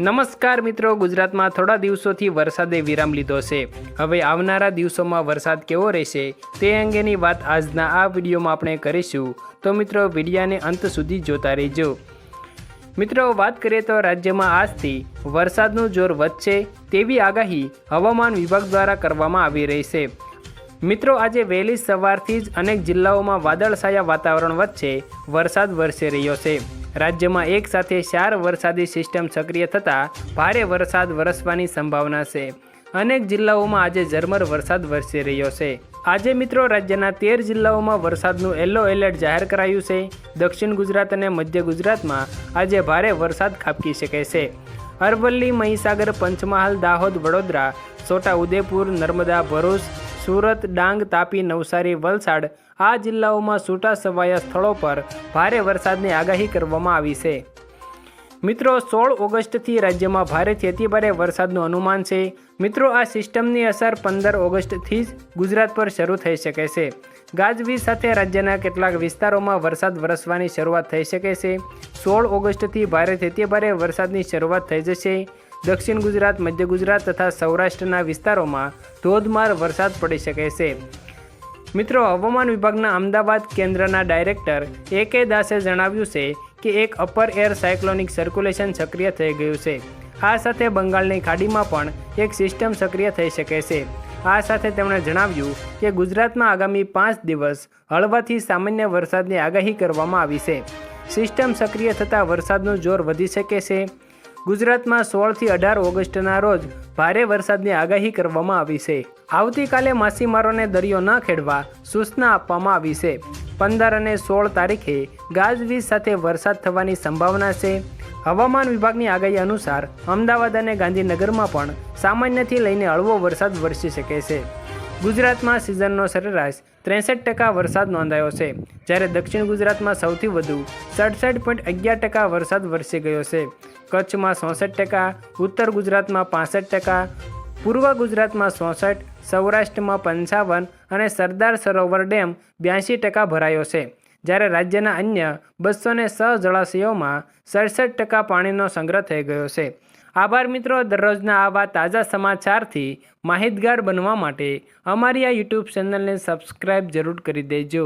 નમસ્કાર મિત્રો, ગુજરાતમાં થોડા દિવસોથી વરસાદે વિરામ લીધો છે। હવે આવનારા દિવસોમાં વરસાદ કેવો રહેશે તે અંગેની વાત આજના આ વિડીયોમાં આપણે કરીશું, તો મિત્રો વિડીયોને અંત સુધી જોતા રહેજો। મિત્રો વાત કરીએ તો રાજ્યમાં આજથી વરસાદનું જોર વધશે તેવી આગાહી હવામાન વિભાગ દ્વારા કરવામાં આવી રહી છે। મિત્રો આજે વહેલી સવારથી જ અનેક જિલ્લાઓમાં વાદળછાયા વાતાવરણ વચ્ચે વરસાદ વરસી રહ્યો છે। રાજ્યમાં એક સાથે 4 વરસાદી સિસ્ટમ સક્રિય થતાં ભારે વરસાદ વરસવાની સંભાવના છે। અનેક જિલ્લાઓમાં આજે ઝરમર વરસાદ વરસી રહ્યો છે। આજે મિત્રો રાજ્યના 13 જિલ્લાઓમાં વરસાદનું યલો એલર્ટ જાહેર કરાયું છે। દક્ષિણ ગુજરાત અને મધ્ય ગુજરાતમાં આજે ભારે વરસાદ ખાબકી શકે છે। અરવલ્લી, મહીસાગર, પંચમહાલ, દાહોદ, વડોદરા, છોટા ઉદેપુર, નર્મદા, ભરૂચ, સુરત, ડાંગ, તાપી, નવસારી, વલસાડ આ જિલ્લાઓમાં છૂટાછવાયા સ્થળો પર ભારે વરસાદની આગાહી કરવામાં આવી છે। મિત્રો 16 ઓગસ્ટથી રાજ્યમાં ભારેથી અતિભારે વરસાદનું અનુમાન છે। મિત્રો આ સિસ્ટમની અસર 15 ઓગસ્ટથી જ ગુજરાત પર શરૂ થઈ શકે છે। ગાજવીજ સાથે રાજ્યના કેટલાક વિસ્તારોમાં વરસાદ વરસવાની શરૂઆત થઈ શકે છે। 16 ઓગસ્ટથી ભારેથી અતિભારે વરસાદની શરૂઆત થઈ જશે। દક્ષિણ ગુજરાત, મધ્ય ગુજરાત તથા સૌરાષ્ટ્રના વિસ્તારોમાં ધોધમાર વરસાદ પડી શકે છે। મિત્રો હવામાન વિભાગના અમદાવાદ કેન્દ્રના ડાયરેક્ટર A.K. દાસે જણાવ્યું છે કે એક અપર એર સાયક્લોનિક સર્ક્યુલેશન સક્રિય થઈ ગયું છે। આ સાથે બંગાળની ખાડીમાં પણ એક સિસ્ટમ સક્રિય થઈ શકે છે। આ સાથે તેમણે જણાવ્યું કે ગુજરાતમાં આગામી 5 દિવસ હળવાથી સામાન્ય વરસાદની આગાહી કરવામાં આવી છે। સિસ્ટમ સક્રિય થતાં વરસાદનું જોર વધી શકે છે। ગુજરાતમાં 16 થી 18 ઓગસ્ટના રોજ ભારે વરસાદની આગાહી કરવામાં આવી છે। આવતીકાલે માછીમારોને દરિયો ન ખેડવા સૂચના આપવામાં આવી છે। 15 અને 16 તારીખે ગાજવીજ સાથે વરસાદ થવાની સંભાવના છે। હવામાન વિભાગની આગાહી અનુસાર અમદાવાદ અને ગાંધીનગરમાં પણ સામાન્યથી લઈને હળવો વરસાદ વરસી શકે છે। ગુજરાતમાં સિઝનનો સરેરાશ 63% વરસાદ નોંધાયો છે, જ્યારે દક્ષિણ ગુજરાતમાં સૌથી વધુ 67.11% વરસાદ વરસી ગયો છે। કચ્છમાં 66%, ઉત્તર ગુજરાતમાં 65%, પૂર્વ ગુજરાતમાં 64%, સૌરાષ્ટ્રમાં 55% અને સરદાર સરોવર ડેમ 82% ભરાયો છે, જ્યારે રાજ્યના અન્ય 206 જળાશયોમાં 67% પાણીનો સંગ્રહ થઈ ગયો છે। આભાર મિત્રો, દરરોજના આવા તાજા સમાચારથી માહિતગાર બનવા માટે અમારી આ યુટ્યુબ ચેનલને સબસ્ક્રાઈબ જરૂર કરી દેજો।